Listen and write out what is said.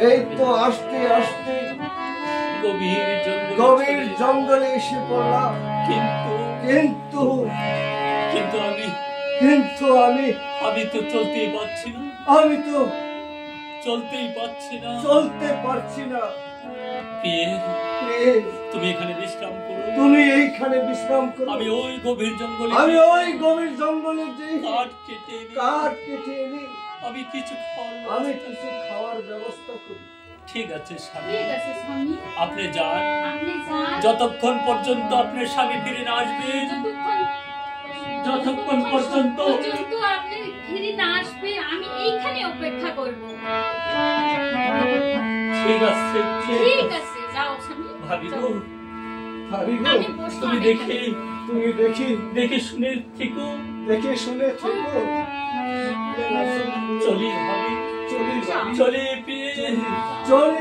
এই তো আস্তে আস্তে গভীর জঙ্গলে এসে পড়লাম। কিন্তু আমি তো চলতেই পারছি না। চলতে পারছি না। তুমি এখানে বিশ্রাম করো। আমি ওই গভীর জঙ্গলে যে কাঠ কেটে এনে আমি কিছু খাওয়ার ব্যবস্থা করি। ঠিক আছে স্বামী, আপনি যান। যতক্ষণ পর্যন্ত আপনার স্বামী ফিরে না আসবে, যতক্ষণ পর্যন্ত আপনি ফিরে না আসবে, আমি এইখানে অপেক্ষা করব। ঠিক আছে যাও স্বামী। ভাবি গো, তুমি দেখে শুনে থেকো। চলি ভাবি, চলি চলি।